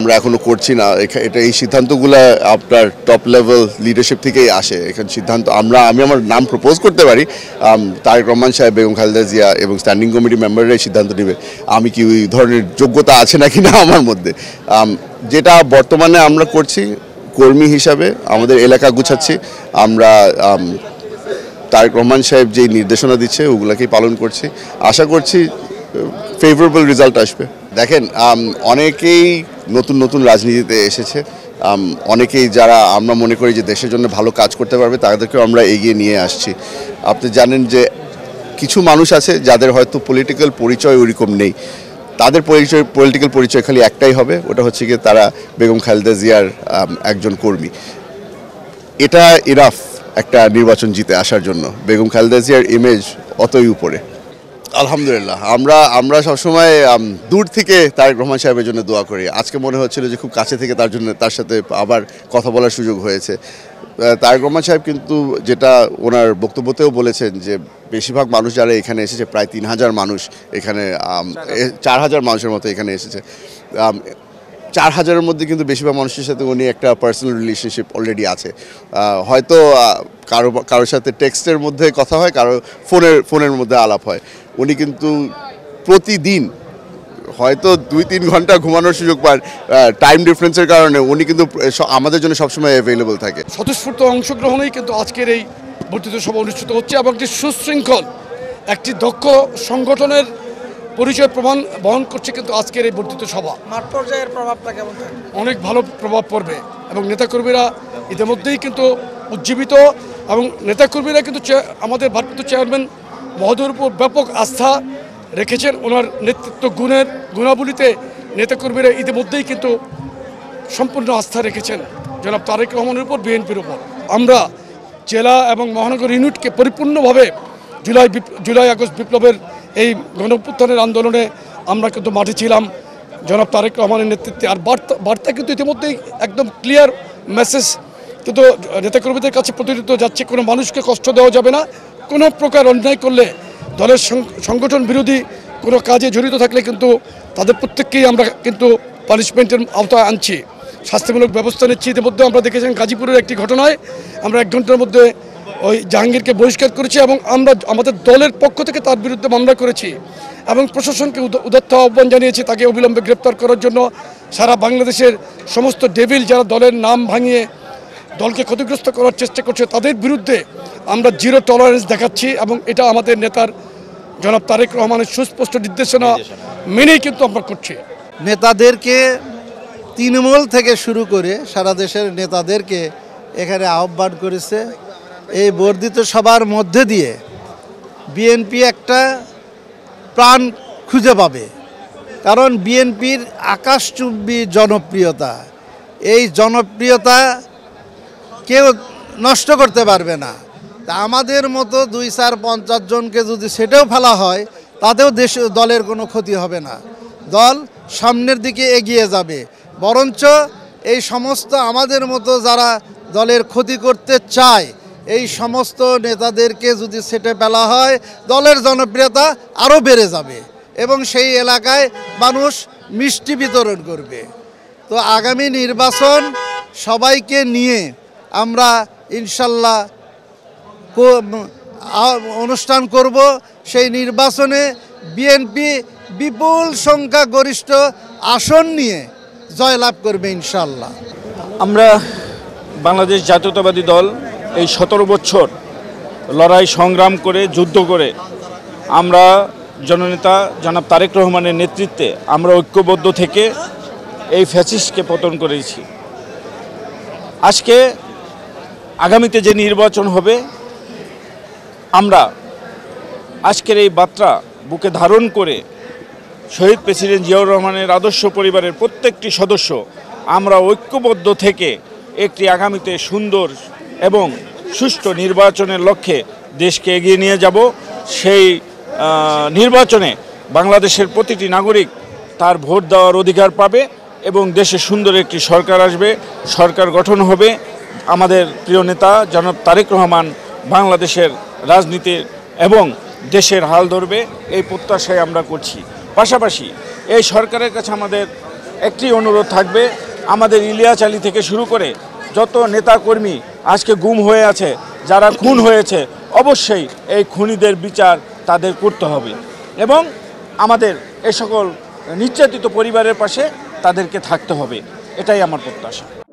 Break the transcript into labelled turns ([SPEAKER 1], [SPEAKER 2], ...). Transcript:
[SPEAKER 1] আমরা এখনো করছি না। এটা এই সিদ্ধান্তগুলো আপনার টপ লেভেল লিডারশিপ থেকেই আসে। এখানে সিদ্ধান্ত আমি আমার নাম প্রপোজ করতে পারি, তারেক রহমান সাহেব, বেগম খালেদা জিয়া এবং স্ট্যান্ডিং কমিটি মেম্বাররাই সিদ্ধান্ত নেবে আমি কি ওই ধরনের যোগ্যতা আছে নাকি না আমার মধ্যে। যেটা বর্তমানে আমরা করছি কর্মী হিসাবে আমাদের এলাকা গুছাচ্ছি আমরা। তারেক রহমান সাহেব যেই নির্দেশনা দিচ্ছে ওগুলোকেই পালন করছি। আশা করছি ফেভারেবল রেজাল্ট আসবে। দেখেন, অনেকেই নতুন নতুন রাজনীতিতে এসেছে, অনেকেই যারা আমরা মনে করি যে দেশের জন্য ভালো কাজ করতে পারবে তাদেরকেও আমরা এগিয়ে নিয়ে আসছি। আপনি জানেন যে কিছু মানুষ আছে যাদের হয়তো পলিটিক্যাল পরিচয় ওইরকম নেই, তাদের পলিটিক্যাল পরিচয় খালি একটাই হবে, ওটা হচ্ছে কি তারা বেগম খালেদা জিয়ার একজন কর্মী। এটা ইনাফ একটা নির্বাচন জিতে আসার জন্য। বেগম খালেদা জিয়ার ইমেজ অতই উপরে। আলহামদুলিল্লাহ আমরা সবসময় দূর থেকে তারেক রহমান সাহেবের জন্য দোয়া করি। আজকে মনে হচ্ছিল যে খুব কাছে থেকে তার সাথে আবার কথা বলার সুযোগ হয়েছে। তারেক রহমান সাহেব কিন্তু যেটা ওনার বক্তব্যতেও বলেছেন যে বেশিরভাগ মানুষ যারা এখানে এসেছে, প্রায় 3000 মানুষ এখানে, 4000 মানুষের মতো এখানে এসেছে। 4000-এর মধ্যে কিন্তু বেশিরভাগ মানুষের সাথে উনি একটা পার্সোনাল রিলেশনশিপ অলরেডি আছে। হয়তো কারোর সাথে টেক্সটের মধ্যে কথা হয়, কারো ফোনের মধ্যে আলাপ হয়। উনি কিন্তু প্রতিদিন হয়তো 2-3 ঘন্টা ঘুমানোর সুযোগ পান টাইম ডিফারেন্সের কারণে। উনি কিন্তু আমাদের জন্য সবসময় অ্যাভেলেবল থাকে।
[SPEAKER 2] স্বতঃস্ফূর্ত অংশগ্রহণেই কিন্তু আজকের এই বর্ধিত সভা অনুষ্ঠিত হচ্ছে এবং একটি সুশৃঙ্খল, একটি দক্ষ সংগঠনের পরিচয় বহন করছে কিন্তু আজকের এই বর্ধিত সভা।
[SPEAKER 3] মাঠ পর্যায়ের প্রভাবটা কেমন থাকে?
[SPEAKER 2] অনেক ভালো প্রভাব পড়বে এবং নেতাকর্মীরা ইতিমধ্যেই কিন্তু উজ্জীবিত এবং নেতাকর্মীরা কিন্তু আমাদের ভারপ্রাপ্ত চেয়ারম্যান মহোদয়ের উপর ব্যাপক আস্থা রেখেছেন। ওনার নেতৃত্ব গুণাবলীতে নেতাকর্মীরা ইতিমধ্যেই কিন্তু সম্পূর্ণ আস্থা রেখেছেন জনাব তারেক রহমানের উপর, বিএনপির উপর। আমরা জেলা এবং মহানগর ইউনিটকে পরিপূর্ণভাবে জুলাই আগস্ট বিপ্লবের এই গণঅভ্যুত্থানের আন্দোলনে আমরা কিন্তু মাঠে ছিলাম জনাব তারেক রহমানের নেতৃত্বে। আর বার্তা কিন্তু ইতিমধ্যেই একদম ক্লিয়ার মেসেজ কিন্তু নেতাকর্মীদের কাছে প্রতিনিধিত্ব যাচ্ছে। কোনো মানুষকে কষ্ট দেওয়া যাবে না, কোনো প্রকার অন্যায় করলে, দলের সংগঠন বিরোধী কোনো কাজে জড়িত থাকলে কিন্তু তাদের প্রত্যেককেই আমরা কিন্তু পানিশমেন্টের আওতায় আনছি, শাস্তিমূলক ব্যবস্থা নিচ্ছি। ইতিমধ্যে আমরা দেখেছেন গাজীপুরের একটি ঘটনায় আমরা 1 ঘন্টার মধ্যে ওই জাহাঙ্গীরকে বহিষ্কার করেছি এবং আমরা আমাদের দলের পক্ষ থেকে তার বিরুদ্ধে মামলা করেছি এবং প্রশাসনকে উদাত্ত আহ্বান জানিয়েছি তাকে অবিলম্বে গ্রেপ্তার করার জন্য। সারা বাংলাদেশের সমস্ত ডেভিল যারা দলের নাম ভাঙিয়ে দলকে ক্ষতিগ্রস্ত করার চেষ্টা করছে তাদের বিরুদ্ধে আমরা জিরো টলারেন্স দেখাচ্ছি এবং এটা আমাদের নেতার জনাব তারেক রহমানের সুস্পষ্ট নির্দেশনা মেনেই কিন্তু আমরা করছি।
[SPEAKER 3] নেতাদেরকে তৃণমূল থেকে শুরু করে সারা দেশের নেতাদেরকে এখানে আহ্বান করেছে। এই বর্ধিত সভার মধ্যে দিয়ে বিএনপি একটা প্রাণ খুঁজে পাবে, কারণ বিএনপির আকাশচুম্বী জনপ্রিয়তা, এই জনপ্রিয়তা কেউ নষ্ট করতে পারবে না। তা আমাদের মতো 2-4-50 জনকে যদি সেটাও ফেলা হয় তাতেও দলের কোনো ক্ষতি হবে না, দল সামনের দিকে এগিয়ে যাবে। বরঞ্চ এই সমস্ত আমাদের মতো যারা দলের ক্ষতি করতে চায় এই সমস্ত নেতাদেরকে যদি সেটে ফেলা হয় দলের জনপ্রিয়তা আরও বেড়ে যাবে এবং সেই এলাকায় মানুষ মিষ্টি বিতরণ করবে। তো আগামী নির্বাচন সবাইকে নিয়ে আমরা ইনশাল্লাহ অনুষ্ঠান করব। সেই নির্বাচনে বিএনপি বিপুল সংখ্যাগরিষ্ঠ আসন নিয়ে জয়লাভ করবে ইনশাল্লাহ।
[SPEAKER 4] আমরা বাংলাদেশ জাতীয়তাবাদী দল এই 17 বছর লড়াই সংগ্রাম করে যুদ্ধ করে আমরা জননেতা জনাব তারেক রহমানের নেতৃত্বে আমরা ঐক্যবদ্ধ থেকে এই ফ্যাসিস্টকে পতন করেছি। আজকে আগামীতে যে নির্বাচন হবে আমরা আজকের এই বার্তা বুকে ধারণ করে শহীদ প্রেসিডেন্ট জিয়াউর রহমানের আদর্শ পরিবারের প্রত্যেকটি সদস্য আমরা ঐক্যবদ্ধ থেকে একটি আগামীতে সুন্দর এবং সুষ্ঠু নির্বাচনের লক্ষ্যে দেশকে এগিয়ে নিয়ে যাব। সেই নির্বাচনে বাংলাদেশের প্রতিটি নাগরিক তার ভোট দেওয়ার অধিকার পাবে এবং দেশে সুন্দর একটি সরকার আসবে, সরকার গঠন হবে। আমাদের প্রিয় নেতা জনাব তারেক রহমান বাংলাদেশের রাজনীতির এবং দেশের হাল ধরবে এই প্রত্যাশায় আমরা করছি। পাশাপাশি এই সরকারের কাছে আমাদের একটি অনুরোধ থাকবে, আমাদের ইলিয়াস আলী থেকে শুরু করে যত নেতাকর্মী আজকে গুম হয়ে আছে, যারা খুন হয়েছে, অবশ্যই এই খুনিদের বিচার তাদের করতে হবে এবং আমাদের এ সকল নির্যাতিত পরিবারের পাশে তাদেরকে থাকতে হবে। এটাই আমার প্রত্যাশা।